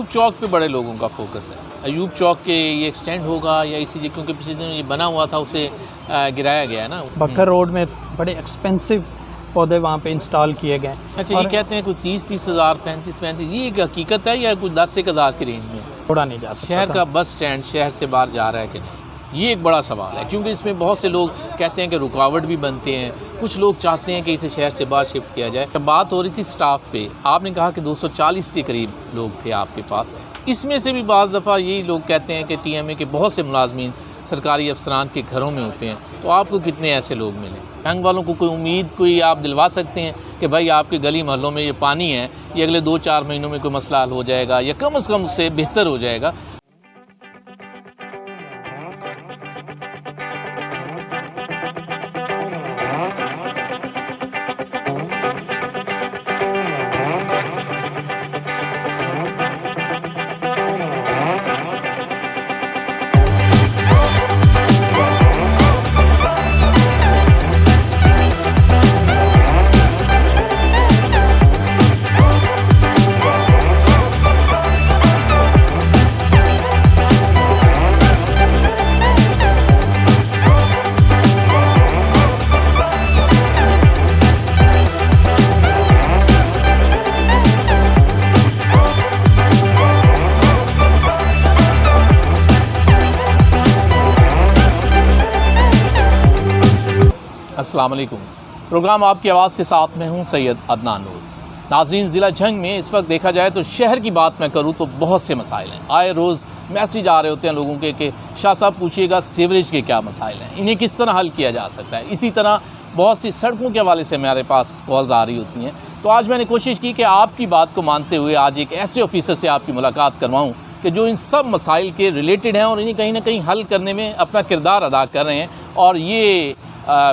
अयूब चौक पे बड़े लोगों का फोकस है। अयूब चौक के ये एक्सटेंड होगा या इसी क्योंकि पिछले दिन ये बना हुआ था उसे गिराया गया है ना। बकर रोड में बड़े एक्सपेंसिव पौधे वहाँ पे इंस्टॉल किए गए। अच्छा, ये कहते हैं कोई 30-30 हज़ार 35-35, ये एक हकीकत है या कुछ 10 हज़ार की रेंज में? थोड़ा नहीं जा सकता। शहर का बस स्टैंड शहर से बाहर जा रहा है कि नहीं, ये एक बड़ा सवाल है, क्योंकि इसमें बहुत से लोग कहते हैं कि रुकावट भी बनते हैं। कुछ लोग चाहते हैं कि इसे शहर से बाहर शिफ्ट किया जाए। जब बात हो रही थी स्टाफ पे, आपने कहा कि 240 के करीब लोग थे आपके पास। इसमें से भी बाज़ दफ़ा यही लोग कहते हैं कि TMA के बहुत से मुलाजमीन सरकारी अफसरान के घरों में होते हैं। तो आपको कितने ऐसे लोग मिले? जंग वालों को कोई उम्मीद कोई आप दिलवा सकते हैं कि भाई आपके गली मोहल्लों में ये पानी है, ये अगले 2-4 महीनों में कोई मसला हल हो जाएगा या कम से कम उससे बेहतर हो जाएगा? अस्सलाम वालेकुम। प्रोग्राम आपकी आवाज़ के साथ में हूँ सैयद अदनान नूर। नाज़रीन, ज़िला झंग में इस वक्त देखा जाए तो शहर की बात मैं करूँ तो बहुत से मसाइल हैं। आए रोज़ मैसेज आ रहे होते हैं लोगों के कि शाह साहब पूछिएगा सीवरेज के क्या मसाइल हैं, इन्हें किस तरह हल किया जा सकता है। इसी तरह बहुत सी सड़कों के हवाले से हमारे पास कॉल्स आ रही होती हैं। तो आज मैंने कोशिश की कि आपकी बात को मानते हुए आज एक ऐसे ऑफिसर से आपकी मुलाकात करवाऊँ कि जो इन सब मसाइल के रिलेटेड हैं और इन्हें कहीं ना कहीं हल करने में अपना किरदार अदा कर रहे हैं। और ये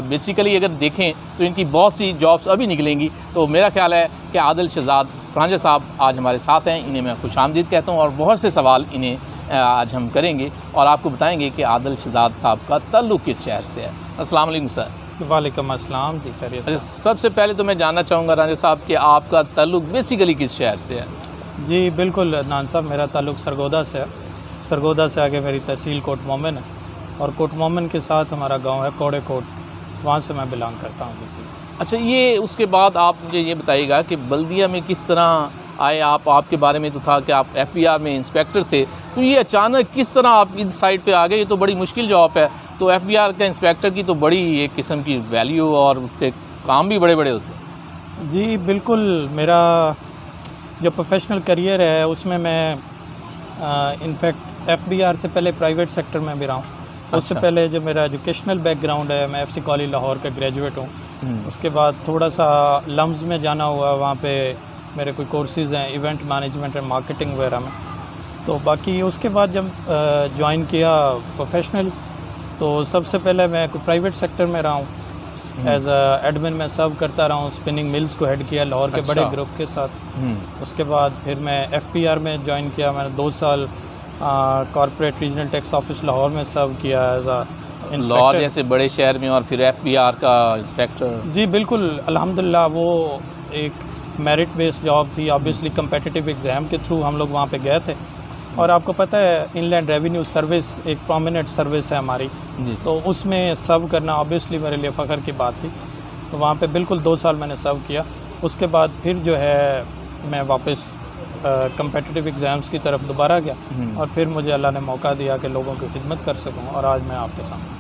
बेसिकली अगर देखें तो इनकी बहुत सी जॉब्स अभी निकलेंगी। तो मेरा ख्याल है कि आदिल शहजाद प्रांजल साहब आज हमारे साथ हैं। इन्हें मैं खुशामदीद कहता हूँ और बहुत से सवाल इन्हें आज हम करेंगे और आपको बताएंगे कि आदिल शहजाद साहब का ताल्लुक़ किस शहर से है। अस्सलाम वालेकुम सर। वालेकुम अस्सलाम जी, खैरियत? अच्छा, सबसे पहले तो मैं जानना चाहूँगा रांझा साहब कि आपका ताल्लुक़ बेसिकली किस शहर से है? जी बिल्कुल अदनान साहब, मेरा ताल्लुक़ सरगोदा से है। सरगोदा से आगे मेरी तहसील कोट मोमिन है और कोट मोमिन के साथ हमारा गांव है कोड़े कोट, वहाँ से मैं बिलोंग करता हूँ। अच्छा, ये उसके बाद आप मुझे ये बताइएगा कि बल्दिया में किस तरह आए आप? आपके बारे में तो था कि आप FBR में इंस्पेक्टर थे, तो ये अचानक किस तरह आप इस साइड पे आ गए? ये तो बड़ी मुश्किल जॉब है। तो FBR का इंस्पेक्टर की तो बड़ी एक किस्म की वैल्यू और उसके काम भी बड़े बड़े होते हैं। जी बिल्कुल, मेरा जो प्रोफेशनल करियर है उसमें मैं इनफैक्ट FBR से पहले प्राइवेट सेक्टर में भी रहा हूँ। उससे पहले जो मेरा एजुकेशनल बैकग्राउंड है, मैं FC कॉलेज लाहौर का ग्रेजुएट हूँ। उसके बाद थोड़ा सा लम्स में जाना हुआ, वहाँ पे मेरे कोई कोर्सेज़ हैं इवेंट मैनेजमेंट एंड मार्केटिंग वगैरह में। तो बाकी उसके बाद जब ज्वाइन किया प्रोफेशनल, तो सबसे पहले मैं कोई प्राइवेट सेक्टर में रहा हूँ। एज एडमिन में सर्व करता रहा हूँ। स्पिनिंग मिल्स को हेड किया लाहौर के बड़े ग्रुप के साथ। उसके बाद फिर मैं FBR में ज्वाइन किया। मैंने 2 साल corporate regional tax office Lahore में सर्व किया एज इंस्पेक्टर। लाहौर जैसे बड़े शहर में और फिर FBR का इंस्पेक्टर? जी बिल्कुल, अल्हम्दुलिल्लाह वो एक मेरिट बेस्ड जॉब थी। ऑब्वियसली कम्पिटिटिव एग्ज़ाम के थ्रू हम लोग वहाँ पे गए थे। और आपको पता है इनलैंड रेवेन्यू सर्विस एक प्रोमिनेंट सर्विस है हमारी, तो उसमें सर्व करना ऑब्वियसली मेरे लिए फ़ख्र की बात थी। तो वहाँ पे बिल्कुल 2 साल मैंने सर्व किया। उसके बाद फिर जो है मैं वापस कम्पिटिटिव एग्ज़ाम्स की तरफ दोबारा गया और फिर मुझे अल्लाह ने मौका दिया कि लोगों की खिदमत कर सकूं और आज मैं आपके सामने।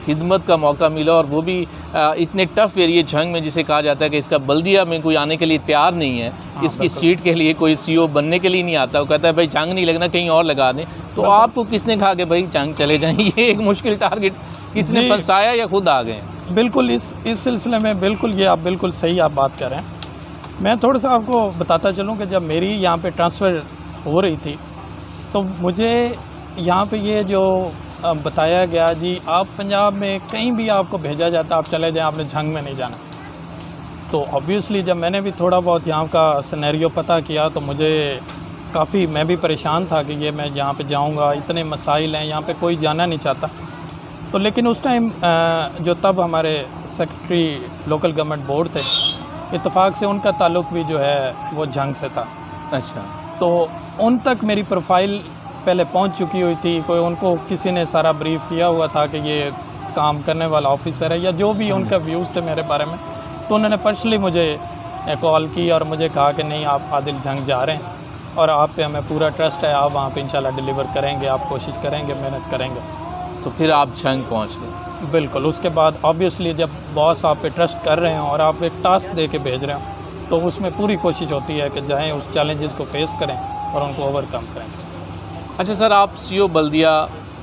खिदमत का मौका मिला और वो भी इतने टफ़ एरिए झंग में, जिसे कहा जाता है कि इसका बल्दिया में कोई आने के लिए तैयार नहीं है। इसकी सीट के लिए कोई CO बनने के लिए नहीं आता। वो कहता है भाई जंग नहीं लगना, कहीं और लगा दें। तो आपको किसने कहा कि भाई जंग चले जाएँ? ये एक मुश्किल टारगेट किसने फंसाया या खुद आ गए? बिल्कुल, इस सिलसिले में बिल्कुल ये आप बिल्कुल सही आप बात कर रहे हैं। मैं थोड़ा सा आपको बताता चलूँ कि जब मेरी यहाँ पे ट्रांसफ़र हो रही थी तो मुझे यहाँ पे ये जो बताया गया जी आप पंजाब में कहीं भी आपको भेजा जाता, आप चले जाएं, आपने झंग में नहीं जाना। तो ऑब्वियसली जब मैंने भी थोड़ा बहुत यहाँ का सिनेरियो पता किया तो मुझे काफ़ी, मैं भी परेशान था कि ये मैं यहाँ पे जाऊँगा, इतने मसाइल हैं, यहाँ पे कोई जाना नहीं चाहता। तो लेकिन उस टाइम जो तब हमारे सेक्रेटरी लोकल गवर्नमेंट बोर्ड थे, इत्तेफाक से उनका ताल्लुक़ भी जो है वो झंग से था। अच्छा। तो उन तक मेरी प्रोफाइल पहले पहुंच चुकी हुई थी, कोई उनको किसी ने सारा ब्रीफ किया हुआ था कि ये काम करने वाला ऑफिसर है, या जो भी उनका व्यूज़ थे मेरे बारे में, तो उन्होंने पर्सनली मुझे कॉल की और मुझे कहा कि नहीं, आप आदिल जंग जा रहे हैं और आप पे हमें पूरा ट्रस्ट है, आप वहाँ पे इंशाल्लाह डिलीवर करेंगे, आप कोशिश करेंगे, मेहनत करेंगे। तो फिर आप जंग पहुँच गए। बिल्कुल। उसके बाद ऑब्वियसली जब बॉस आप पे ट्रस्ट कर रहे हो और आप एक टास्क दे के भेज रहे हो, तो उसमें पूरी कोशिश होती है कि जाएँ, उस चैलेंजेस को फेस करें और उनको ओवरकम करें। अच्छा सर, आप सीईओ बल्दिया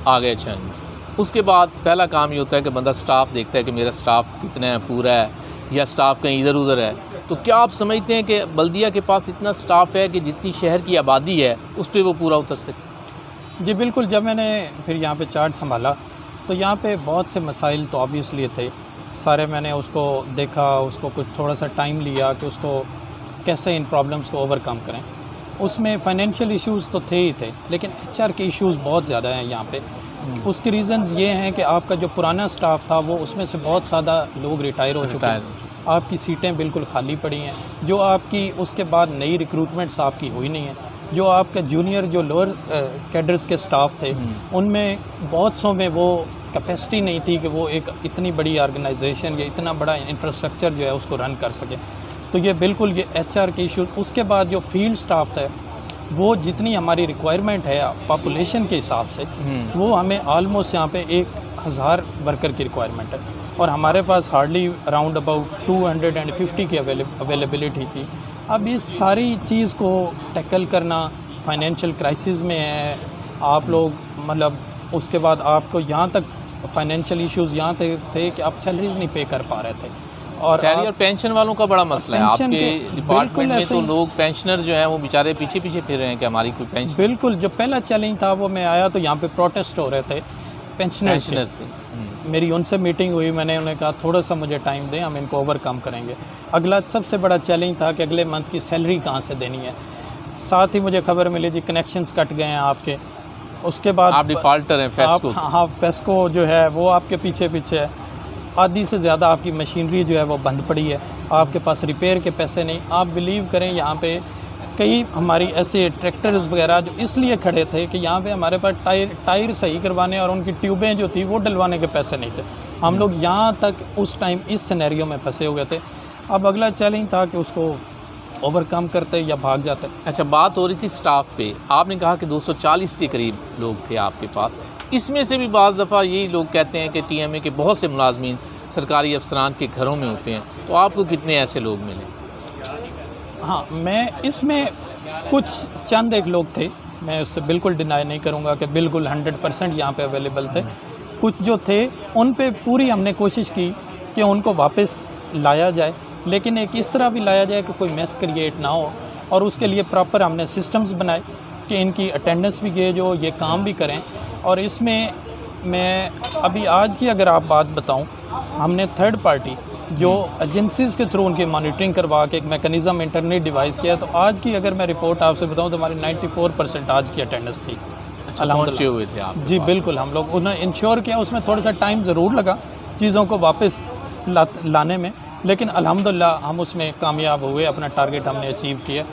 आ गए जंग, उसके बाद पहला काम ये होता है कि बंदा स्टाफ देखता है कि मेरा स्टाफ कितना है, पूरा है या स्टाफ कहीं इधर उधर है। तो क्या आप समझते हैं कि बल्दिया के पास इतना स्टाफ है कि जितनी शहर की आबादी है उस पर वो पूरा उतर सके? जी बिल्कुल। जब मैंने फिर यहाँ पे चार्ज संभाला तो यहाँ पे बहुत से मसाइल तो ऑब्वियसली थे, सारे मैंने उसको देखा, उसको कुछ थोड़ा सा टाइम लिया कि उसको कैसे इन प्रॉब्लम्स को ओवरकम करें। उसमें फाइनेंशियल इश्यूज़ तो थे ही थे, लेकिन एचआर के इश्यूज़ बहुत ज़्यादा हैं यहाँ पे। उसके रीज़न्स ये हैं कि आपका जो पुराना स्टाफ था वो, उसमें से बहुत ज़्यादा लोग रिटायर हो चुके हैं, आपकी सीटें बिल्कुल खाली पड़ी हैं, जो आपकी उसके बाद नई रिक्रूटमेंट्स आपकी हुई नहीं है, जो आपका जूनियर जो लोअर कैडर्स के स्टाफ थे उनमें बहुत सौ में वो कैपेसिटी नहीं थी कि वो एक इतनी बड़ी ऑर्गेनाइजेशन या इतना बड़ा इंफ्रास्ट्रक्चर जो है उसको रन कर सके। तो ये बिल्कुल ये एचआर के इशू। उसके बाद जो फील्ड स्टाफ है वो जितनी हमारी रिक्वायरमेंट है पॉपुलेशन के हिसाब से, वो हमें ऑलमोस्ट यहाँ पे 1000 वर्कर की रिक्वायरमेंट है और हमारे पास हार्डली अराउंड अबाउट 250 की अवेलेबिलिटी थी। अब इस सारी चीज़ को टैकल करना, फाइनेंशियल क्राइसिस में है आप लोग, मतलब उसके बाद आपको यहाँ तक फाइनेंशियल इश्यूज़ यहाँ तक थे कि आप सैलरीज नहीं पे कर पा रहे थे, और सैलरी और पेंशन वालों का बड़ा मसला है आपके डिपार्टमेंट में। तो लोग पेंशनर जो हैं वो बेचारे पीछे पीछे फिर रहे हैं कि हमारी कोई पेंशन। बिल्कुल। जो पहला चैलेंज था वो मैं आया तो यहाँ पे प्रोटेस्ट हो रहे थे पेंशनर्स के। मेरी उनसे मीटिंग हुई, मैंने उन्हें कहा थोड़ा सा मुझे टाइम दें, हम इनको ओवरकम करेंगे। अगला सबसे बड़ा चैलेंज था कि अगले मंथ की सैलरी कहाँ से देनी है। साथ ही मुझे खबर मिली जी कनेक्शंस कट गए हैं आपके। उसके बाद आप डिफ़ॉल्टर हैं फेस्को। हाँ, फेस्को जो है वो आपके पीछे पीछे है, आधी से ज़्यादा आपकी मशीनरी जो है वो बंद पड़ी है, आपके पास रिपेयर के पैसे नहीं। आप बिलीव करें यहाँ पे कई हमारी ऐसे ट्रैक्टर्स वगैरह जो इसलिए खड़े थे कि यहाँ पे हमारे पास टायर सही करवाने और उनकी ट्यूबें जो थी वो डलवाने के पैसे नहीं थे। हम लोग यहाँ तक उस टाइम इस सिनेरियो में फंसे हुए थे। अब अगला चैलेंज था कि उसको ओवरकम करते या भाग जाते। अच्छा, बात हो रही थी स्टाफ पे, आपने कहा कि 240 के करीब लोग थे आपके पास। इसमें से भी बाज़ दफ़ा यही लोग कहते हैं कि टीएमए के बहुत से मुलाजमीन सरकारी अफसरान के घरों में होते हैं, तो आपको कितने ऐसे लोग मिले? हाँ, मैं इसमें कुछ चंद एक लोग थे, मैं उससे बिल्कुल डिनाई नहीं करूँगा कि बिल्कुल 100% यहाँ पे अवेलेबल थे। कुछ जो थे उन पे पूरी हमने कोशिश की कि उनको वापस लाया जाए, लेकिन एक इस तरह भी लाया जाए कि कोई मेस क्रिएट ना हो, और उसके लिए प्रॉपर हमने सिस्टम्स बनाए कि इनकी अटेंडेंस भी गेज हो, ये काम भी करें। और इसमें मैं अभी आज की अगर आप बात बताऊं, हमने थर्ड पार्टी जो एजेंसीज़ के थ्रू उनकी मॉनिटरिंग करवा के एक मैकेनिज़्म इंटरनेट डिवाइस किया, तो आज की अगर मैं रिपोर्ट आपसे बताऊं तो हमारी 94% आज की अटेंडेंस थी। पहुंचे हुए थे आप? जी बिल्कुल। हम लोग उन्हें इंश्योर किया, उसमें थोड़ा सा टाइम ज़रूर लगा चीज़ों को वापस लाने में, लेकिन अल्हम्दुलिल्लाह हम उसमें कामयाब हुए, अपना टारगेट हमने अचीव किया।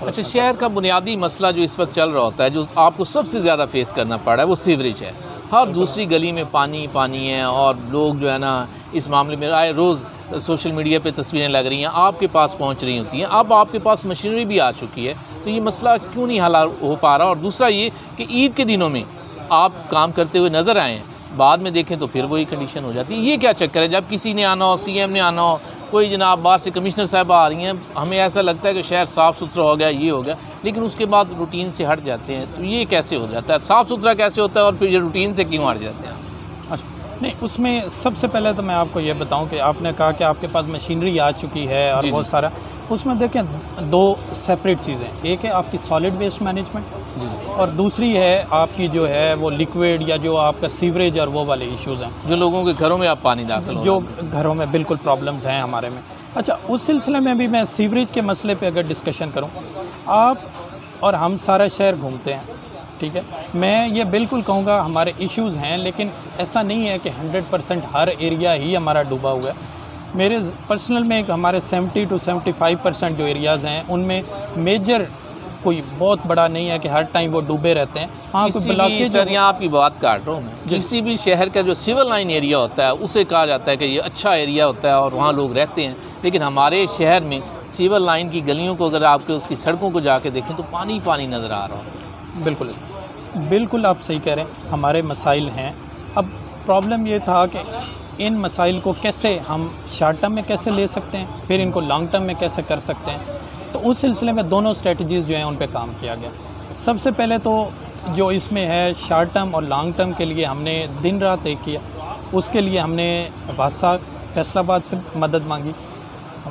अच्छा, शहर का बुनियादी मसला जो इस वक्त चल रहा होता है, जो आपको सबसे ज़्यादा फेस करना पड़ रहा है, वो सीवरेज है। हर दूसरी गली में पानी पानी है और लोग जो है ना इस मामले में आए रोज़ सोशल मीडिया पे तस्वीरें लग रही हैं, आपके पास पहुंच रही होती हैं। अब आपके पास मशीनरी भी आ चुकी है, तो ये मसला क्यों नहीं हल हो पा रहा? और दूसरा ये कि ईद के दिनों में आप काम करते हुए नज़र आएँ, बाद में देखें तो फिर वही कंडीशन हो जाती है। ये क्या चक्कर है? जब किसी ने आना हो, सीएम ने आना हो, कोई जनाब बाहर से कमिश्नर साहब आ रही हैं, हमें ऐसा लगता है कि शहर साफ़ सुथरा हो गया, ये हो गया, लेकिन उसके बाद रूटीन से हट जाते हैं। तो ये कैसे हो जाता है? साफ़ सुथरा कैसे होता है और फिर ये रूटीन से क्यों हट जाते हैं? अच्छा, नहीं, उसमें सबसे पहले तो मैं आपको ये बताऊं कि आपने कहा कि आपके पास मशीनरी आ चुकी है और बहुत सारा, उसमें देखें दो सेपरेट चीज़ें, एक है आपकी सॉलिड वेस्ट मैनेजमेंट और दूसरी है आपकी जो है वो लिक्विड या जो आपका सीवरेज और वो वाले इश्यूज़ हैं जो लोगों के घरों में आप पानी दाखिल जो घरों में बिल्कुल प्रॉब्लम्स हैं हमारे में। अच्छा, उस सिलसिले में भी मैं सीवरेज के मसले पे अगर डिस्कशन करूं, आप और हम सारा शहर घूमते हैं, ठीक है, मैं ये बिल्कुल कहूँगा हमारे इश्यूज़ हैं, लेकिन ऐसा नहीं है कि 100% हर एरिया ही हमारा डूबा हुआ है। मेरे पर्सनल में एक हमारे 70 to 75% जो एरियाज़ हैं उनमें मेजर कोई बहुत बड़ा नहीं है कि हर टाइम वो डूबे रहते हैं। हाँ, कोई ब्लॉकेज सर यहाँ आपकी बात काट रहा हूँ मैं, किसी भी शहर का जो सिविल लाइन एरिया होता है उसे कहा जाता है कि ये अच्छा एरिया होता है और वहाँ लोग रहते हैं, लेकिन हमारे शहर में सिविल लाइन की गलियों को अगर आपके उसकी सड़कों को जाके देखें तो पानी पानी नज़र आ रहा है। बिल्कुल बिल्कुल आप सही कह रहे हैं, हमारे मसाइल हैं। अब प्रॉब्लम ये था कि इन मसाइल को कैसे हम शॉर्ट टर्म में कैसे ले सकते हैं, फिर इनको लॉन्ग टर्म में कैसे कर सकते हैं। तो उस सिलसिले में दोनों स्ट्रेटजीज़ जो हैं उन पे काम किया गया। सबसे पहले तो जो इसमें है शॉर्ट टर्म और लॉन्ग टर्म के लिए हमने दिन रात एक किया। उसके लिए हमने वासा फैसलाबाद से मदद मांगी,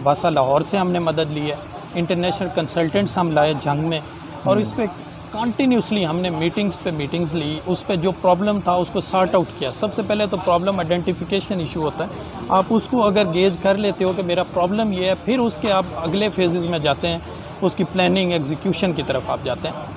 वासा लाहौर से हमने मदद ली है, इंटरनेशनल कंसल्टेंट्स हम लाए जंग में, और इस पर कॉन्टीन्यूसली हमने मीटिंग्स पे मीटिंग्स ली। उस पे जो प्रॉब्लम था उसको सॉर्ट आउट किया। सबसे पहले तो प्रॉब्लम आइडेंटिफिकेशन इशू होता है। आप उसको अगर गेज कर लेते हो कि मेरा प्रॉब्लम ये है, फिर उसके आप अगले फेजेस में जाते हैं, उसकी प्लानिंग एग्जीक्यूशन की तरफ आप जाते हैं।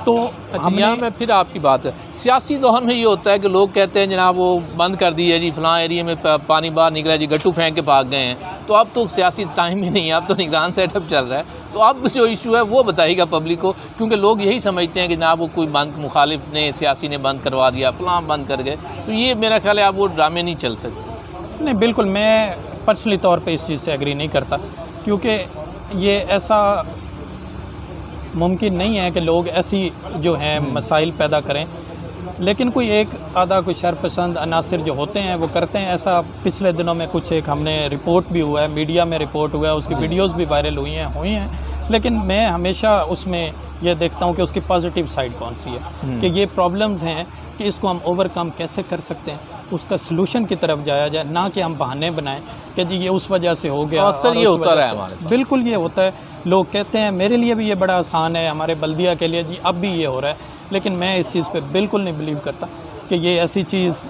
तो यहाँ में फिर आपकी बात है, सियासी दौर में ये होता है कि लोग कहते हैं जनाब वो बंद कर दी है जी, फलां एरिया में पानी बाहर निकला जी, गट्टू फेंक के भाग गए हैं। तो अब तो सियासी टाइम ही नहीं है, अब तो निगरान सेटअप चल रहा है। तो अब जो इशू है वो बताइएगा पब्लिक को, क्योंकि लोग यही समझते हैं कि जनाब वो कोई बंद मुखालिफ ने सियासी ने बंद करवा दिया, फलां बंद कर गए। तो ये मेरा ख्याल है आप वो ड्रामे नहीं चल सकते। नहीं, बिल्कुल मैं पर्सनली तौर पे इस चीज़ से एग्री नहीं करता, क्योंकि ये ऐसा मुमकिन नहीं है कि लोग ऐसी जो हैं मसाइल पैदा करें। लेकिन कोई एक आधा कोई शरपसंद अनासिर जो होते हैं वो करते हैं ऐसा। पिछले दिनों में कुछ एक हमने रिपोर्ट भी हुआ है, मीडिया में रिपोर्ट हुआ है, उसकी वीडियोस भी वायरल हुई हैं। लेकिन मैं हमेशा उसमें ये देखता हूँ कि उसकी पॉजिटिव साइड कौन सी है, कि ये प्रॉब्लम्स हैं कि इसको हम ओवरकम कैसे कर सकते हैं, उसका सलूशन की तरफ जाया जाए, ना कि हम बहाने बनाएं कि जी ये उस वजह से हो गया। अक्सर ये होता रहा है हमारे। बिल्कुल ये होता है। लोग कहते हैं मेरे लिए भी ये बड़ा आसान है, हमारे बल्दिया के लिए जी अब भी ये हो रहा है। लेकिन मैं इस चीज़ पे बिल्कुल नहीं बिलीव करता कि ये ऐसी चीज़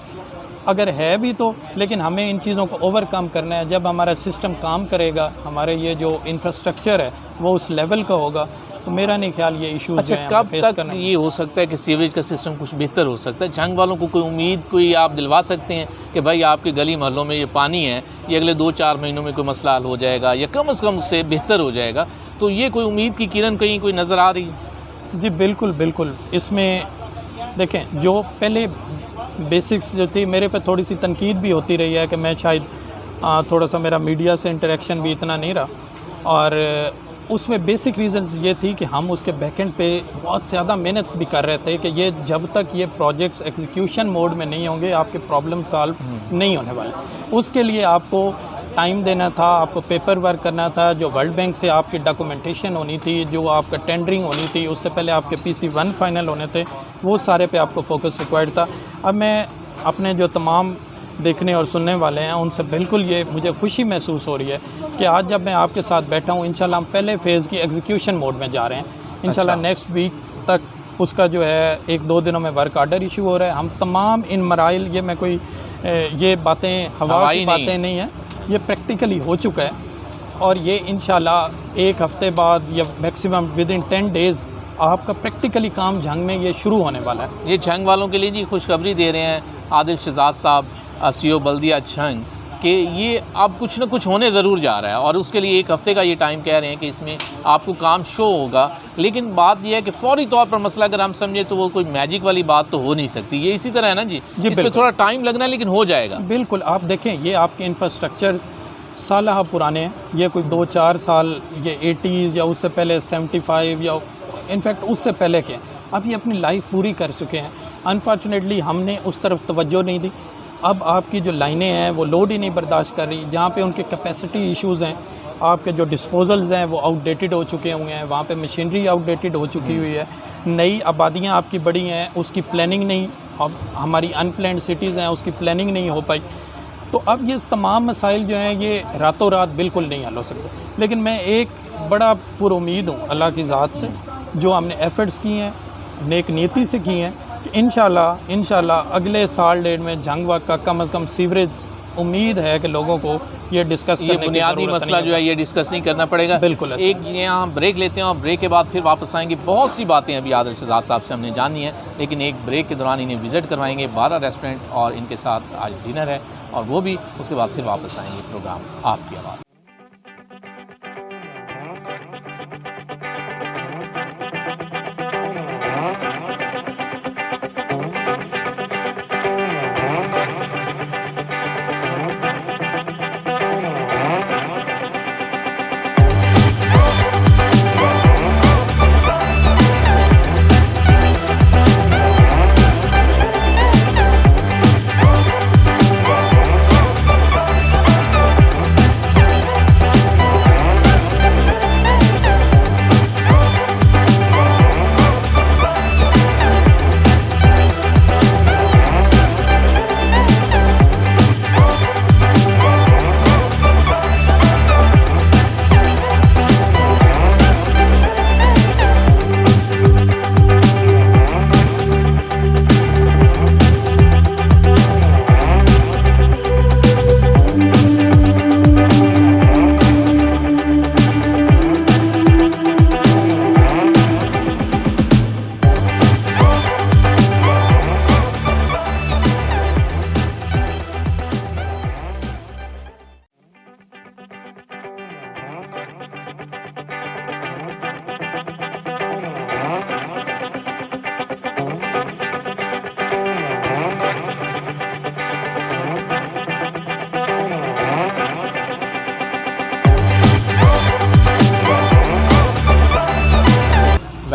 अगर है भी तो, लेकिन हमें इन चीज़ों को ओवरकम करना है। जब हमारा सिस्टम काम करेगा, हमारे ये जो इंफ्रास्ट्रक्चर है वो उस लेवल का होगा, तो मेरा नहीं ख्याल ये इशूज़ अच्छा, कब तक ये हो सकता है कि सीवरेज का सिस्टम कुछ बेहतर हो सकता है? जंग वालों को कोई उम्मीद कोई आप दिलवा सकते हैं कि भाई आपके गली मोहल्लों में ये पानी है, ये अगले 2-4 महीनों में कोई मसला हल हो जाएगा या कम से कम उससे बेहतर हो जाएगा? तो ये कोई उम्मीद की किरण कहीं कोई नज़र आ रही है? जी बिल्कुल बिल्कुल। इसमें देखें, जो पहले बेसिक्स जो थी, मेरे पे थोड़ी सी तनकीद भी होती रही है कि मैं शायद थोड़ा सा मेरा मीडिया से इंटरेक्शन भी इतना नहीं रहा, और उसमें बेसिक रीज़न्स ये थी कि हम उसके बैकएंड पे बहुत ज़्यादा मेहनत भी कर रहे थे कि ये जब तक ये प्रोजेक्ट्स एग्जीक्यूशन मोड में नहीं होंगे आपके प्रॉब्लम सॉल्व नहीं होने वाले। उसके लिए आपको टाइम देना था, आपको पेपर वर्क करना था, जो वर्ल्ड बैंक से आपकी डॉक्यूमेंटेशन होनी थी, जो आपका टेंडरिंग होनी थी, उससे पहले आपके PC1 फाइनल होने थे, वो सारे पे आपको फोकस रिक्वायर्ड था। अब मैं अपने जो तमाम देखने और सुनने वाले हैं उनसे बिल्कुल ये मुझे खुशी महसूस हो रही है कि आज जब मैं आपके साथ बैठा हूँ, इंशाल्लाह हम पहले फ़ेज़ की एग्जीक्यूशन मोड में जा रहे हैं। इंशाल्लाह नेक्स्ट वीक तक उसका जो है 1-2 दिनों में वर्क आर्डर इशू हो रहा है। हम तमाम इन मराइल, ये मैं कोई ये बातें हवा की बातें नहीं है, ये प्रैक्टिकली हो चुका है, और ये इंशाल्लाह 1 हफ़्ते बाद या मैक्सिमम विदिन 10 डेज़ आपका प्रैक्टिकली काम जंग में ये शुरू होने वाला है। ये जंग वालों के लिए जी खुशखबरी दे रहे हैं आदिल शहजाद साहब, CO बल्दिया जंग, कि ये अब कुछ न कुछ होने ज़रूर जा रहा है, और उसके लिए 1 हफ़्ते का ये टाइम कह रहे हैं कि इसमें आपको काम शो होगा। लेकिन बात यह है कि फौरी तौर पर मसला अगर हम समझे तो वो कोई मैजिक वाली बात तो हो नहीं सकती। ये इसी तरह है ना जी, इसमें थोड़ा टाइम लगना है लेकिन हो जाएगा। बिल्कुल। आप देखें, ये आपके इंफ्रास्ट्रक्चर साल पुराने हैं, ये कोई 2-4 साल, ये 80s या उससे पहले 75 या इनफैक्ट उससे पहले के, अब ये अपनी लाइफ पूरी कर चुके हैं। अनफॉर्चुनेटली हमने उस तरफ तवज्जो नहीं दी। अब आपकी जो लाइनें हैं वो लोड ही नहीं बर्दाश्त कर रही, जहाँ पे उनके कैपेसिटी इश्यूज़ हैं, आपके जो डिस्पोजल्स हैं वो आउटडेटेड हो चुके हुए हैं, वहाँ पे मशीनरी आउटडेटेड हो चुकी हुई है, नई आबादियाँ आपकी बड़ी हैं, उसकी प्लानिंग नहीं, अब हमारी अनप्लान्ड सिटीज़ हैं उसकी प्लानिंग नहीं हो पाई। तो अब ये तमाम मसाइल जो हैं ये रातों रात बिल्कुल नहीं हल हो सकते। लेकिन मैं एक बड़ा पुरुमीद हूँ अल्लाह की ज़ात से, जो हमने एफ़र्ट्स की हैं, नेक नीयती से की हैं, कि इंशाल्लाह अगले साल डेढ़ में जंग वक्त का कम से कम सीवरेज, उम्मीद है कि लोगों को ये डिस्कस करने की बुनियादी मसला जो है ये डिस्कस नहीं करना पड़ेगा। बिल्कुल। एक यहाँ ब्रेक लेते हैं और ब्रेक के बाद फिर वापस आएंगे। बहुत सी बातें अभी आदिल शहजाद साहब से हमने जानी है, लेकिन एक ब्रेक के दौरान इन्हें विज़िट करवाएंगे 12 रेस्टोरेंट, और इनके साथ आज डिनर है, और वो भी उसके बाद फिर वापस आएंगे प्रोग्राम आपकी आवाज़।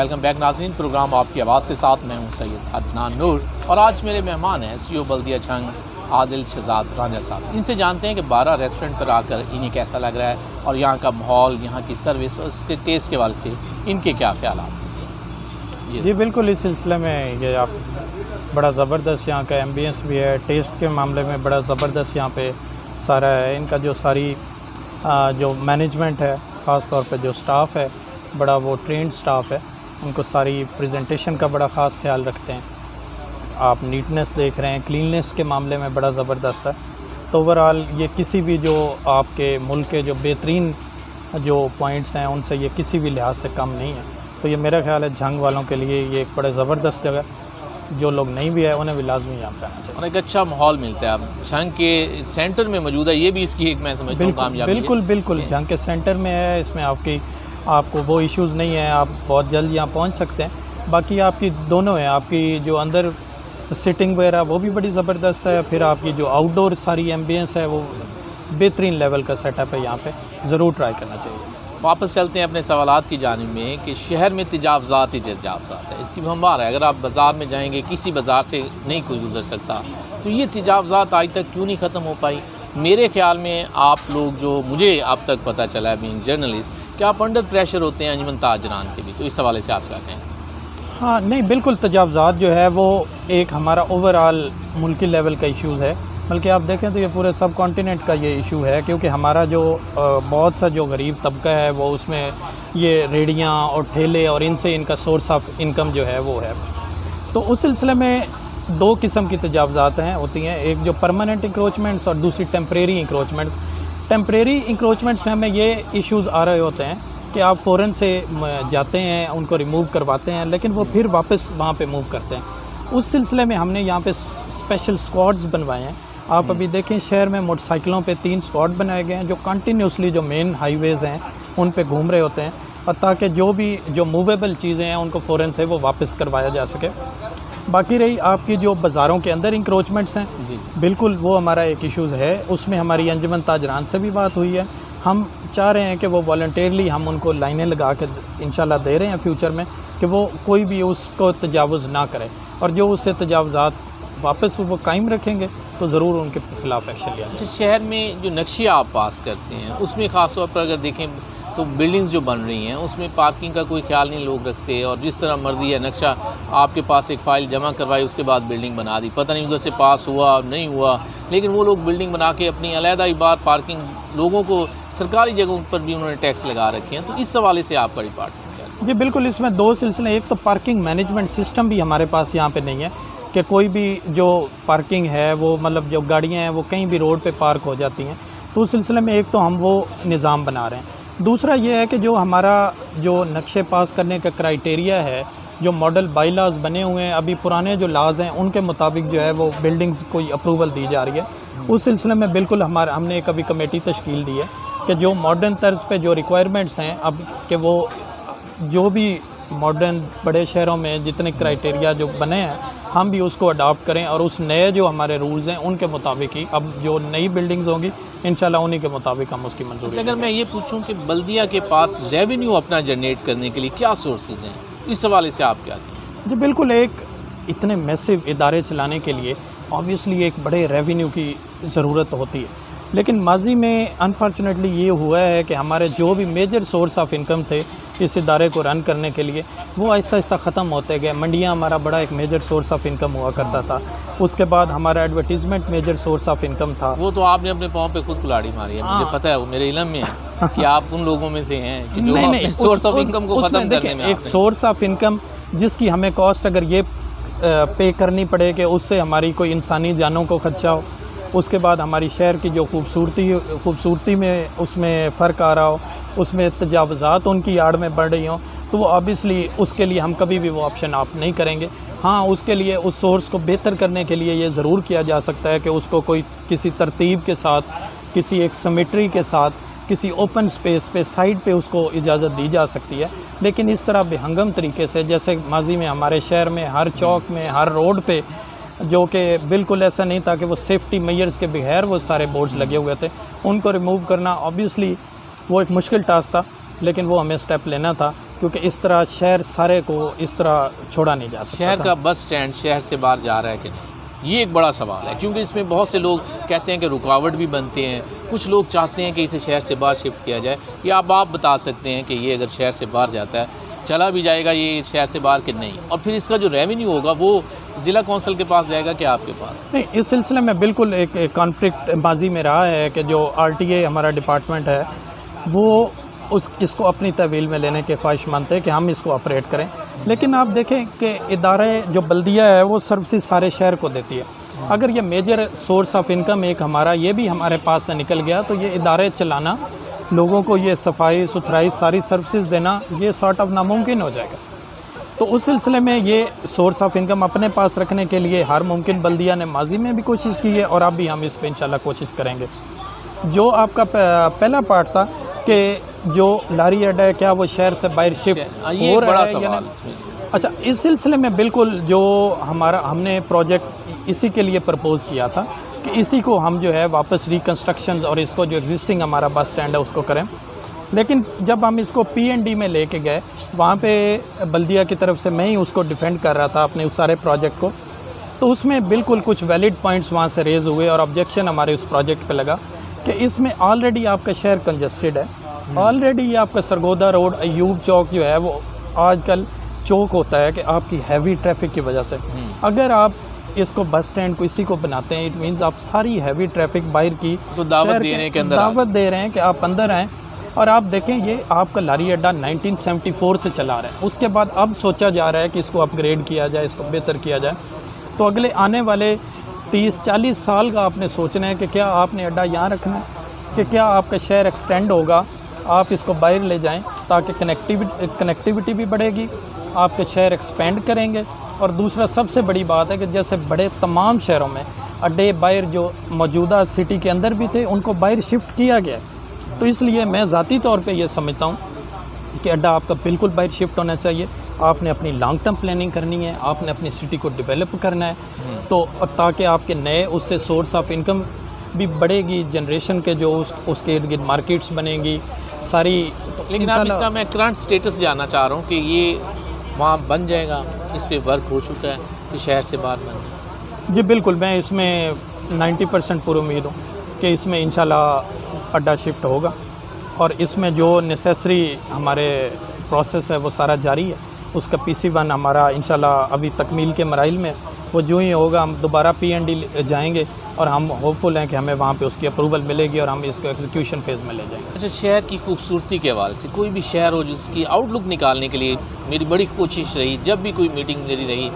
वेलकम बैक नाज़रीन, प्रोग्राम आपकी आवाज़ के साथ मैं हूं सैयद अदनान नूर और आज मेरे मेहमान हैं सीईओ बल्दिया झंग आदिल शहजाद रांझा साहब। इनसे जानते हैं कि 12 रेस्टोरेंट पर आकर इन्हें कैसा लग रहा है और यहाँ का माहौल, यहाँ की सर्विस और उसके टेस्ट के वाले से इनके क्या ख्याल हैं। जी बिल्कुल, इस सिलसिले में ये आप बड़ा ज़बरदस्त यहाँ का एम्बियंस भी है, टेस्ट के मामले में बड़ा ज़बरदस्त यहाँ पे सारा है। इनका जो सारी जो मैनेजमेंट है, ख़ास तौर पे जो स्टाफ़ है, बड़ा वो ट्रेंड स्टाफ है, उनको सारी प्रेजेंटेशन का बड़ा ख़ास ख्याल रखते हैं। आप नीटनेस देख रहे हैं, क्लीननेस के मामले में बड़ा ज़बरदस्त है। तो ओवरऑल ये किसी भी जो आपके मुल्क के जो बेहतरीन जो पॉइंट्स हैं उनसे ये किसी भी लिहाज से कम नहीं है। तो ये मेरा ख्याल है झंग वालों के लिए ये एक बड़े ज़बरदस्त जगह, जो लोग नहीं भी है उन्हें भी लाजमी यहाँ पे आना चाहिए और एक अच्छा माहौल मिलता है। अब झंग के सेंटर में मौजूद है, ये भी इसकी एक मैं समझता हूँ कामयाबी है। बिल्कुल झंग के सेंटर में है, इसमें आपको वो इश्यूज़ नहीं है, आप बहुत जल्द यहाँ पहुँच सकते हैं। बाकी आपकी दोनों है, आपकी जो अंदर सिटिंग वगैरह वो भी बड़ी ज़बरदस्त है, फिर आपकी जो आउटडोर सारी एम्बियंस है वो बेहतरीन लेवल का सेटअप है। यहाँ पे ज़रूर ट्राई करना चाहिए। वापस चलते हैं अपने सवालात की जानिब में कि शहर में तजावज़ात ही तजावज़ात है, इसकी भंबार है। अगर आप बाज़ार में जाएंगे, किसी बाज़ार से नहीं कोई गुजर सकता, तो ये तजावज़ात आज तक क्यों नहीं ख़त्म हो पाई? मेरे ख्याल में आप लोग, जो मुझे अब तक पता चला है बीइंग जर्नलिस्ट, कि आप अंडर प्रेशर होते हैं अंजुमन ताजरान के भी, तो इस हवाले से आप क्या कहें? हाँ नहीं, बिल्कुल तजावज़ात जो है वो एक हमारा ओवरऑल मुल्की लेवल का इश्यूज़ है। बल्कि आप देखें तो ये पूरे सब कॉन्टिनेंट का ये इशू है, क्योंकि हमारा जो बहुत सा जो गरीब तबका है वो उसमें ये रेडियाँ और ठेले और इनसे इनका सोर्स ऑफ इनकम जो है वो है। तो उस सिलसिले में दो किस्म की तजावज़ात हैं होती हैं, एक जो परमानेंट इंक्रोचमेंट्स और दूसरी टेम्परेरी इंक्रोचमेंट्स। टेम्परेरी इंक्रोचमेंट्स में हमें ये इश्यूज़ आ रहे होते हैं कि आप फ़ौरन से जाते हैं, उनको रिमूव करवाते हैं, लेकिन वो फिर वापस वहाँ पे मूव करते हैं। उस सिलसिले में हमने यहाँ पे स्पेशल स्क्वाड्स बनवाए हैं। आप अभी देखें, शहर में मोटरसाइकिलों पे 3 स्क्वाड बनाए गए हैं जो कंटिन्यूसली जो मेन हाईवेज़ हैं उन पे घूम रहे होते हैं, और ताकि जो मूवेबल चीज़ें हैं उनको फ़ौरन से वो वापस करवाया जा सके। बाकी रही आपकी जो बाज़ारों के अंदर इंक्रोचमेंट्स हैं, बिल्कुल वो हमारा एक इशूज़ है। उसमें हमारी अंजुमन ताजरान से भी बात हुई है। हम चाह रहे हैं कि वो वॉलंटियरली हम उनको लाइनें लगा के इंशाल्लाह दे रहे हैं फ्यूचर में, कि वो कोई भी उसको तजावुज़ ना करे, और जो उससे तजावुज़ात वापस वो कायम रखेंगे तो ज़रूर उनके खिलाफ़ एक्शन लिया जाए। अच्छा, शहर में जो नक्शे आप पास करते हैं उसमें ख़ास तौर पर अगर देखें तो बिल्डिंग्स जो बन रही हैं उसमें पार्किंग का कोई ख्याल नहीं लोग रखते, और जिस तरह मर्जी है नक्शा आपके पास एक फ़ाइल जमा करवाई, उसके बाद बिल्डिंग बना दी, पता नहीं उधर से पास हुआ नहीं हुआ, लेकिन वो लोग बिल्डिंग बना के अपनी अलहदा ही बार पार्किंग, लोगों को सरकारी जगहों पर भी उन्होंने टैक्स लगा रखे हैं। तो इस हवाले से आपका डिपार्टमेंट क्या है? जी बिल्कुल, इसमें 2 सिलसिले। एक तो पार्किंग मैनेजमेंट सिस्टम भी हमारे पास यहाँ पे नहीं है, कि कोई भी जो पार्किंग है वो मतलब जो गाड़ियाँ हैं वो कहीं भी रोड पे पार्क हो जाती हैं। तो उस सिलसिले में एक तो हम वो निज़ाम बना रहे हैं। दूसरा ये है कि जो हमारा जो नक्शे पास करने का क्राइटेरिया है, जो मॉडल बाईलॉज बने हुए हैं, अभी पुराने जो लाज हैं उनके मुताबिक जो है वो बिल्डिंग्स को अप्रूवल दी जा रही है। उस सिलसिले में बिल्कुल हमने एक अभी कमेटी तश्कील दी है कि जो मॉडर्न तर्ज पे जो रिक्वायरमेंट्स हैं अब, कि वो जो भी मॉडर्न बड़े शहरों में जितने क्राइटेरिया जो बने हैं हम भी उसको अडॉप्ट करें, और उस नए जो हमारे रूल्स हैं उनके मुताबिक ही अब जो नई बिल्डिंग्स होंगी इंशाल्लाह उन्हीं के मुताबिक हम उसकी मंजूरी। अगर मैं ये पूछूं कि बल्दिया के पास रेवेन्यू अपना जनरेट करने के लिए क्या सोर्सेज हैं, इस हवाले से आप क्या कहें? जी बिल्कुल, एक इतने मैसिव इदारे चलाने के लिए ऑब्वियसली एक बड़े रेवेन्यू की ज़रूरत होती है, लेकिन माजी में अनफॉर्चुनेटली ये हुआ है कि हमारे जो भी मेजर सोर्स ऑफ इनकम थे इस इदारे को रन करने के लिए वो आहिस्ता आहिस्ता ख़त्म होते गए। मंडियाँ हमारा बड़ा एक मेजर सोर्स ऑफ इनकम हुआ करता था, उसके बाद हमारा advertisement major source of income था। वो तो आपने अपने पाँव पे खुद कुल्हाड़ी मारी है, मुझे पता है, वो मेरे इल्म में है कि आप उन लोगों में से हैं कि जो अपने सोर्स ऑफ इनकम को ख़त्म करने में एक सोर्स ऑफ इनकम जिसकी हमें कॉस्ट अगर ये पे करनी पड़े कि उससे हमारी कोई इंसानी जानों को खदशा हो, उसके बाद हमारी शहर की जो खूबसूरती में उसमें फ़र्क आ रहा हो, उसमें तजावज़ात उनकी आड़ में बढ़ रही हों, तो वो ऑब्वियसली उसके लिए हम कभी भी वो ऑप्शन आप नहीं करेंगे। हाँ, उसके लिए उस सोर्स को बेहतर करने के लिए ये ज़रूर किया जा सकता है कि उसको कोई किसी तरतीब के साथ, किसी एक सिमेट्री के साथ, किसी ओपन स्पेस पे साइड पे उसको इजाज़त दी जा सकती है। लेकिन इस तरह बेहंगम तरीके से, जैसे माजी में हमारे शहर में हर चौक में, हर रोड पे, जो कि बिल्कुल ऐसा नहीं था कि वो सेफ्टी मेजर्स के बगैर वो सारे बोर्ड्स लगे हुए थे, उनको रिमूव करना ऑब्वियसली वो एक मुश्किल टास्क था, लेकिन वो हमें स्टेप लेना था क्योंकि इस तरह शहर सारे को इस तरह छोड़ा नहीं जा सकता। शहर का बस स्टैंड शहर से बाहर जा रहा है कि नहीं, ये एक बड़ा सवाल है, क्योंकि इसमें बहुत से लोग कहते हैं कि रुकावट भी बनते हैं। कुछ लोग चाहते हैं कि इसे शहर से बाहर शिफ्ट किया जाए, या आप बता सकते हैं कि ये अगर शहर से बाहर जाता है, चला भी जाएगा ये शहर से बाहर कि नहीं, और फिर इसका जो रेवेन्यू होगा वो ज़िला कौंसिल के पास जाएगा कि आपके पास? नहीं, इस सिलसिले में बिल्कुल एक कॉन्फ्लिक्ट माजी में रहा है कि जो RTA हमारा डिपार्टमेंट है वो इसको अपनी तहवील में लेने के ख्वाहिशमंद है कि हम इसको ऑपरेट करें। लेकिन आप देखें कि इदारे जो बल्दिया है वो सर्विसेज सारे शहर को देती है। अगर ये मेजर सोर्स ऑफ इनकम एक हमारा ये भी हमारे पास से निकल गया तो ये इदारे चलाना, लोगों को ये सफाई सुथराई सारी सर्विसेज देना, ये सॉर्ट ऑफ नामुमकिन हो जाएगा। तो उस सिलसिले में ये सोर्स ऑफ इनकम अपने पास रखने के लिए हर मुमकिन बल्दिया ने माजी में भी कोशिश की है और अब भी हम इस पर इंशाल्लाह कोशिश करेंगे। जो आपका पहला पार्ट था कि जो लारी अड्डा है क्या वो शहर से बाहर शिफ्ट हो रहा है या नहीं? अच्छा, इस सिलसिले में बिल्कुल जो हमने प्रोजेक्ट इसी के लिए प्रपोज़ किया था कि इसी को हम जो है वापस रिकन्स्ट्रक्शन और इसको जो एग्जिस्टिंग हमारा बस स्टैंड है उसको करें। लेकिन जब हम इसको P&D में लेके गए, वहाँ पे बल्दिया की तरफ से मैं ही उसको डिफेंड कर रहा था अपने उस सारे प्रोजेक्ट को, तो उसमें बिल्कुल कुछ वैलिड पॉइंट्स वहाँ से रेज़ हुए और ऑब्जेक्शन हमारे उस प्रोजेक्ट पे लगा कि इसमें ऑलरेडी आपका शहर कंजस्टेड है, ऑलरेडी आपका सरगोदा रोड अयूब चौक जो है वो आजकल चौक होता है कि आपकी हैवी ट्रैफिक की वजह से। अगर आप इसको बस स्टैंड को इसी को बनाते हैं, इट मीन्स आप सारी हैवी ट्रैफिक बाहर की तो दावत देने के अंदर दावत दे रहे हैं कि आप अंदर आएँ। और आप देखें ये आपका लारी अड्डा 1974 से चला रहा है, उसके बाद अब सोचा जा रहा है कि इसको अपग्रेड किया जाए, इसको बेहतर किया जाए। तो अगले आने वाले 30-40 साल का आपने सोचना है कि क्या आपने अड्डा यहाँ रखना है, कि क्या आपका शहर एक्सटेंड होगा, आप इसको बाहर ले जाएं ताकि कनेक्टिविटी भी बढ़ेगी, आपके शहर एक्सपेंड करेंगे। और दूसरा सबसे बड़ी बात है कि जैसे बड़े तमाम शहरों में अड्डे बाहर जो मौजूदा सिटी के अंदर भी थे उनको बाहर शिफ्ट किया गया है। तो इसलिए मैं ज़ाती तौर पे ये समझता हूँ कि अड्डा आपका बिल्कुल बाहर शिफ्ट होना चाहिए। आपने अपनी लॉन्ग टर्म प्लानिंग करनी है, आपने अपनी सिटी को डेवलप करना है, तो ताकि आपके नए उससे सोर्स ऑफ इनकम भी बढ़ेगी, जनरेशन के जो उसके इर्द गिर्द मार्केट्स बनेंगी सारी। तो लेकिन आप इसका मैं करंट स्टेटस जानना चाह रहा हूँ कि ये वहाँ बन जाएगा, इस पर वर्क हो चुका है कि शहर से बाहर बन जाए? जी बिल्कुल, मैं इसमें 90% पूरी उम्मीद हूँ कि इसमें इंशाल्लाह अड्डा शिफ्ट होगा और इसमें जो नेसेसरी हमारे प्रोसेस है वो सारा जारी है। उसका PC1 हमारा इंशाल्लाह अभी तकमील के मराइल में, वो जो ही होगा हम दोबारा P&D जाएंगे और हम होपफुल हैं कि हमें वहाँ पे उसकी अप्रूवल मिलेगी और हम इसको एग्जीक्यूशन फेज़ में ले जाएंगे। अच्छा, शहर की खूबसूरती के हवाले से कोई भी शहर हो जिसकी आउटलुक निकालने के लिए मेरी बड़ी कोशिश रही, जब भी कोई मीटिंग मेरी रही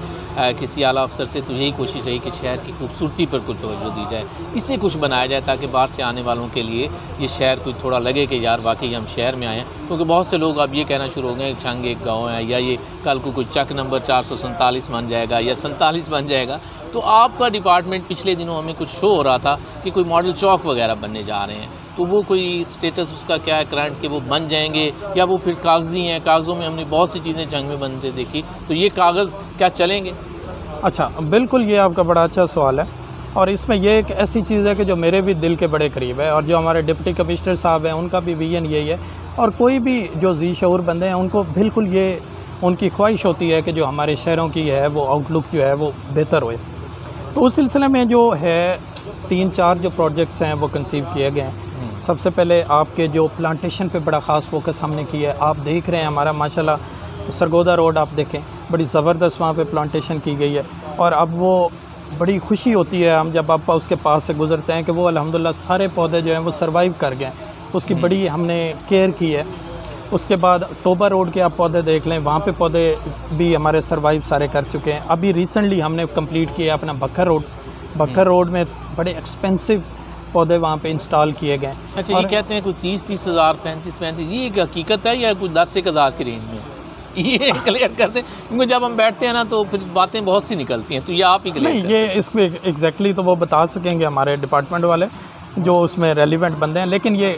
किसी आला अफसर से, तो यही कोशिश रही कि शहर की खूबसूरती पर कुछ तवज्जो दी जाए, इससे कुछ बनाया जाए ताकि बाहर से आने वालों के लिए ये शहर कुछ थोड़ा लगे कि यार वाकई हम शहर में आए हैं। क्योंकि बहुत से लोग अब ये कहना शुरू हो गए छंग एक गाँव है, या ये कल को कोई चक नंबर 447 बन जाएगा या 47 बन जाएगा। तो आपका डिपार्टमेंट पिछले दिनों हमें कुछ शो हो रहा था कि कोई मॉडल चौक वगैरह बनने जा रहे हैं, तो वो कोई स्टेटस उसका क्या है करंट, कि वो बन जाएंगे या वो फिर कागजी हैं? कागज़ों में हमने बहुत सी चीज़ें जंग में बनते देखी, तो ये कागज़ क्या चलेंगे? अच्छा, बिल्कुल, ये आपका बड़ा अच्छा सवाल है और इसमें ये एक ऐसी चीज़ है कि जो मेरे भी दिल के बड़े करीब है और जो हमारे डिप्टी कमिश्नर साहब हैं उनका भी विजन यही है और कोई भी जो जी शऊर बंदे हैं उनको बिल्कुल ये उनकी ख्वाहिश होती है कि जो हमारे शहरों की है वो आउटलुक जो है वो बेहतर होए। तो उस सिलसिले में जो है 3-4 जो प्रोजेक्ट्स हैं वो कंसीव किए गए हैं। सबसे पहले आपके जो प्लांटेशन पे बड़ा ख़ास फोकस हमने किया है। आप देख रहे हैं हमारा माशाल्लाह सरगोदा रोड आप देखें, बड़ी ज़बरदस्त वहाँ पे प्लांटेशन की गई है और अब वो बड़ी खुशी होती है हम जब आप उसके पास से गुज़रते हैं कि वो अल्हम्दुलिल्लाह सारे पौधे जो हैं वो सर्वाइव कर गए, उसकी बड़ी हमने केयर की है। उसके बाद टोबा रोड के आप पौधे देख लें, वहाँ पे पौधे भी हमारे सर्वाइव सारे कर चुके हैं। अभी रिसेंटली हमने कंप्लीट किया अपना बखर रोड में बड़े एक्सपेंसिव पौधे वहाँ पे इंस्टॉल किए गए। अच्छा, ये कहते हैं कोई 30 हज़ार 35 ये एक हकीकत है या कुछ 10 हज़ार की रेंज में? ये क्लियर कर दें, क्योंकि जब हम बैठते हैं ना तो फिर बातें बहुत सी निकलती हैं, तो ये आप ही क्लियर नहीं, ये इसमें एग्जैक्टली तो वो बता सकेंगे हमारे डिपार्टमेंट वाले जो उसमें रेलिवेंट बंदे हैं। लेकिन ये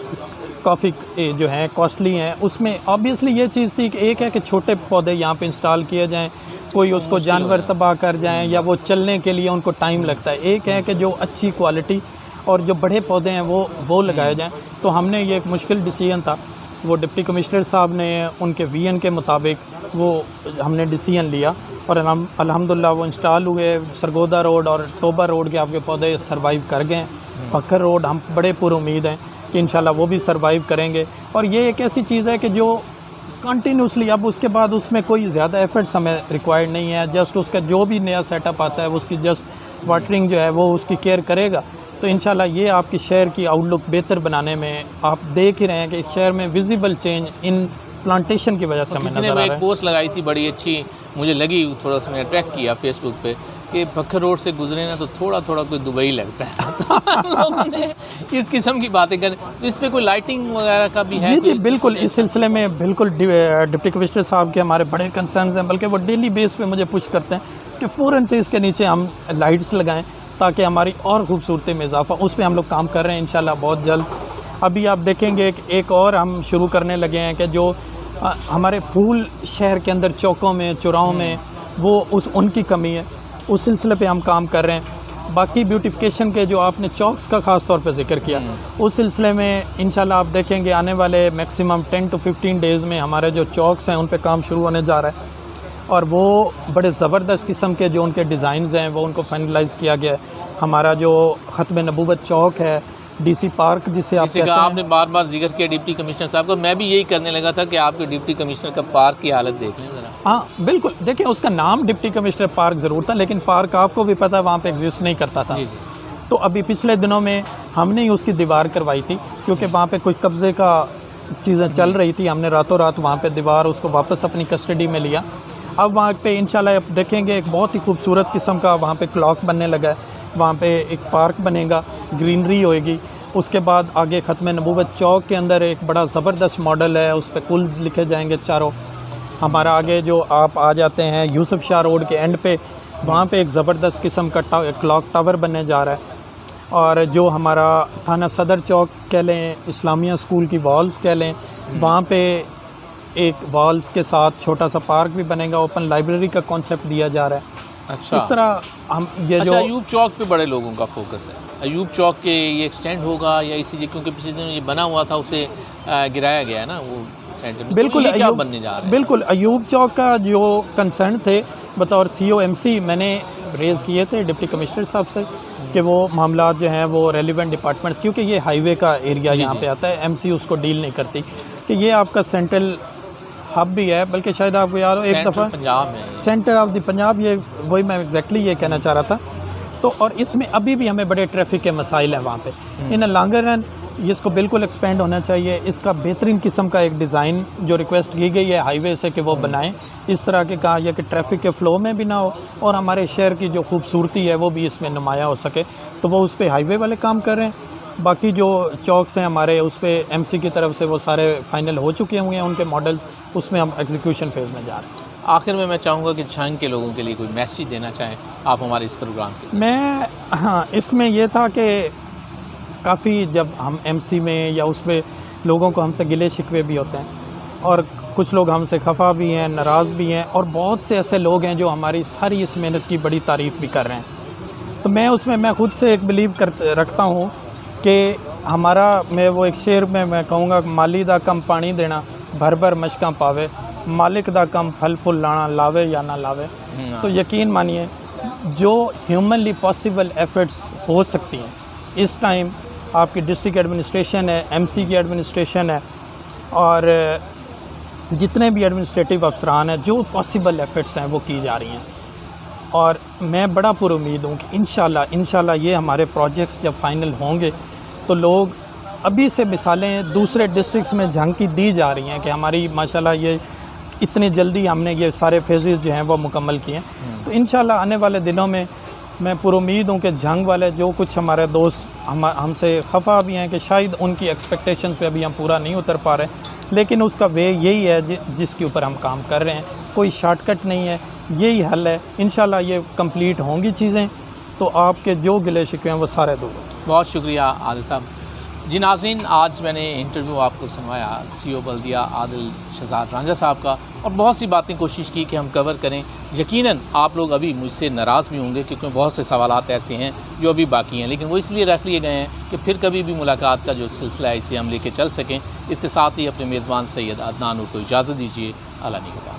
काफ़ी जो हैं कॉस्टली हैं। उसमें ऑब्वियसली ये चीज़ थी कि एक है कि छोटे पौधे यहाँ पे इंस्टॉल किए जाएं, कोई उसको जानवर तबाह कर जाएं या वो चलने के लिए उनको टाइम लगता है। एक है कि जो अच्छी क्वालिटी और जो बड़े पौधे हैं वो लगाए जाएं। तो हमने ये एक मुश्किल डिसीजन था वो डिप्टी कमिश्नर साहब ने उनके वीएन के मुताबिक वो हमने डिसीजन लिया और अल्हम्दुलिल्लाह वो इंस्टॉल हुए। सरगोदा रोड और टोबा रोड के आपके पौधे सर्वाइव कर गए। पक्कर रोड हम बड़े पुरुमीद हैं कि इंशाल्लाह वो भी सर्वाइव करेंगे। और ये एक ऐसी चीज़ है कि जो कंटिन्यूसली, अब उसके बाद उसमें कोई ज़्यादा एफर्ट्स हमें रिक्वायर्ड नहीं है, जस्ट उसका जो भी नया सेटअप आता है उसकी जस्ट वाटरिंग जो है वो उसकी केयर करेगा। तो इंशाल्लाह ये आपकी शहर की आउटलुक बेहतर बनाने में, आप देख ही रहे हैं कि शहर में विजिबल चेंज इन प्लांटेशन की वजह से हमें नजर आ रहा है। एक पोस्ट लगाई थी बड़ी अच्छी, मुझे लगी, थोड़ा उसने अट्रैक्ट किया फेसबुक पे कि पक्खर रोड से गुजरे ना तो थोड़ा थोड़ा कोई दुबई लगता है। तो लोगों ने इस किस्म की बातें करें, तो इस पर कोई लाइटिंग वगैरह का भी है? जी बिल्कुल, इस सिलसिले में बिल्कुल डिप्टी कमिश्नर साहब के हमारे बड़े कंसर्न्स हैं, बल्कि वो डेली बेस पे मुझे पुश करते हैं कि फ़ौरन से इसके नीचे हम लाइट्स लगाएं ताकि हमारी और खूबसूरती में इजाफा। उस पर हम लोग काम कर रहे हैं इंशाल्लाह बहुत जल्द। अभी आप देखेंगे एक और हम शुरू करने लगे हैं कि जो हमारे फूल शहर के अंदर चौकों में, चौराहों में, वो उनकी कमी है, उस सिलसिले पे हम काम कर रहे हैं। बाकी ब्यूटिफिकेशन के जो आपने चौक्स का ख़ास तौर पे जिक्र किया, उस सिलसिले में इंशाल्लाह आप देखेंगे आने वाले मैक्सिमम 10 to 15 डेज़ में हमारे जो चौक्स हैं उन पे काम शुरू होने जा रहा है। और वो बड़े ज़बरदस्त किस्म के जो उनके डिज़ाइंस हैं वो उनको फाइनलाइज़ किया गया है। हमारा जो ख़त्म नबूवत चौक है, डीसी पार्क जिसे आप कहते हैं, आपने बार बार जिक्र किया डिप्टी कमिश्नर साहब को, मैं भी यही करने लगा था कि आपके डिप्टी कमिश्नर का पार्क की हालत देख लें ज़रा। हाँ बिल्कुल, देखिए उसका नाम डिप्टी कमिश्नर पार्क ज़रूर था, लेकिन पार्क आपको भी पता है वहाँ पे एग्जिस्ट नहीं करता था। तो अभी पिछले दिनों में हमने ही उसकी दीवार करवाई थी, क्योंकि वहाँ पे कोई कब्ज़े का चीज़ें चल रही थी। हमने रातों रात वहाँ पे दीवार उसको वापस अपनी कस्टडी में लिया। अब वहाँ पे इंशाल्लाह आप देखेंगे एक बहुत ही खूबसूरत किस्म का वहाँ पे क्लॉक बनने लगा है, वहाँ पे एक पार्क बनेगा, ग्रीनरी होएगी। उसके बाद आगे ख़त्म नबूवत चौक के अंदर एक बड़ा ज़बरदस्त मॉडल है, उस पर कुल लिखे जाएंगे चारों। हमारा आगे जो आप आ जाते हैं यूसुफ शाह रोड के एंड पे, वहाँ पे एक ज़बरदस्त किस्म का क्लॉक टावर बनने जा रहा है। और जो हमारा थाना सदर चौक कह लें, इस्लामिया स्कूल की वॉल्स कह लें, वहाँ पे एक वॉल्स के साथ छोटा सा पार्क भी बनेगा, ओपन लाइब्रेरी का कॉन्सेप्ट दिया जा रहा है। अच्छा, इस तरह हम ये जो अयूब चौक पे बड़े लोगों का फोकस है, अयूब चौक के ये एक्सटेंड होगा या इसी, क्योंकि पिछले दिनों ये बना हुआ था उसे गिराया गया है ना वो सेंटर में, बिल्कुल, तो ये क्या बनने जा रहा है? बिल्कुल, अयूब चौक का जो कंसर्न थे बतौर COMC मैंने रेज़ किए थे डिप्टी कमिश्नर साहब से कि वो मामला जो हैं वो रेलिवेंट डिपार्टमेंट्स, क्योंकि ये हाईवे का एरिया यहाँ पे आता है, MC उसको डील नहीं करती, कि ये आपका सेंट्रल हब भी है, बल्कि शायद आपको याद हो एक दफ़ा पंजाब में सेंटर ऑफ द पंजाब, ये वही मैं एग्जैक्टली ये कहना चाह रहा था। तो और इसमें अभी भी हमें बड़े ट्रैफिक के मसाइल हैं वहाँ पे। इन लॉन्गर रन इसको बिल्कुल एक्सपेंड होना चाहिए। इसका बेहतरीन किस्म का एक डिज़ाइन जो रिक्वेस्ट की गई है हाईवे से कि वो बनाएं, इस तरह के कहा यह कि ट्रैफिक के फ़्लो में भी ना हो और हमारे शहर की जो खूबसूरती है वो भी इसमें नुमाया हो सके। तो वो उस पर हाईवे वाले काम कर रहे हैं। बाकी जो चौक्स हैं हमारे, उस पर MC की तरफ से वो सारे फाइनल हो चुके हुए हैं उनके मॉडल, उसमें हम एग्जीक्यूशन फेज़ में जा रहे हैं। आखिर में मैं चाहूँगा कि झंग के लोगों के लिए कोई मैसेज देना चाहें आप हमारे इस प्रोग्राम के लिए। मैं हाँ, इसमें यह था कि काफ़ी जब हम MC में या उसमें लोगों को हमसे गिले शिकवे भी होते हैं और कुछ लोग हमसे खफा भी हैं, नाराज़ भी हैं, और बहुत से ऐसे लोग हैं जो हमारी सारी इस मेहनत की बड़ी तारीफ़ भी कर रहे हैं। तो मैं खुद से एक बिलीव रखता हूँ कि हमारा, मैं वो एक शेर में मैं कहूँगा, माली दा कम पानी देना भर भर मशकां पावे, मालिक दा कम फल फुल लाना लावे या ना लावे। तो यकीन मानिए जो ह्यूमनली पॉसिबल एफर्ट्स हो सकती हैं इस टाइम, आपकी डिस्ट्रिक्ट एडमिनिस्ट्रेशन है, MC की एडमिनिस्ट्रेशन है, और जितने भी एडमिनिस्ट्रेटिव अफसरान हैं, जो पॉसिबल एफर्ट्स हैं वो की जा रही हैं। और मैं बड़ा पुरुमीद हूँ कि इंशाल्लाह ये हमारे प्रोजेक्ट्स जब फाइनल होंगे तो लोग, अभी से मिसालें दूसरे डिस्ट्रिक्ट्स में झांकी दी जा रही हैं कि हमारी माशाल्लाह ये इतनी जल्दी हमने ये सारे फेजेस जो हैं वो मुकम्मल किए हैं। तो इंशाल्लाह आने वाले दिनों में मैं पुरुमीद हूँ कि जंग वाले जो कुछ हमारे दोस्त हमसे खफा भी हैं कि शायद उनकी एक्सपेक्टेशंस पे अभी हम पूरा नहीं उतर पा रहे, लेकिन उसका वे यही है जिसके ऊपर हम काम कर रहे हैं। कोई शॉर्टकट नहीं है, यही हल है। इंशाल्लाह ये कंप्लीट होंगी चीज़ें तो आपके जो गिले शिकवे हैं वो सारे दूर। बहुत शुक्रिया आदिल साहब। जी नाज़रीन, आज मैंने इंटरव्यू आपको सुनवाया CO बल्दिया आदिल शहजाद रांझा साहब का, और बहुत सी बातें कोशिश की कि हम कवर करें। यकीनन आप लोग अभी मुझसे नाराज़ भी होंगे क्योंकि बहुत से सवालात ऐसे हैं जो अभी बाकी हैं, लेकिन वो इसलिए रख लिए गए हैं कि फिर कभी भी मुलाकात का जो सिलसिला है इसे हम लेके चल सकें। इसके साथ ही अपने मेज़बान सैयद अदनान नूर को इजाज़त दीजिए। अल्लाह निगहबान।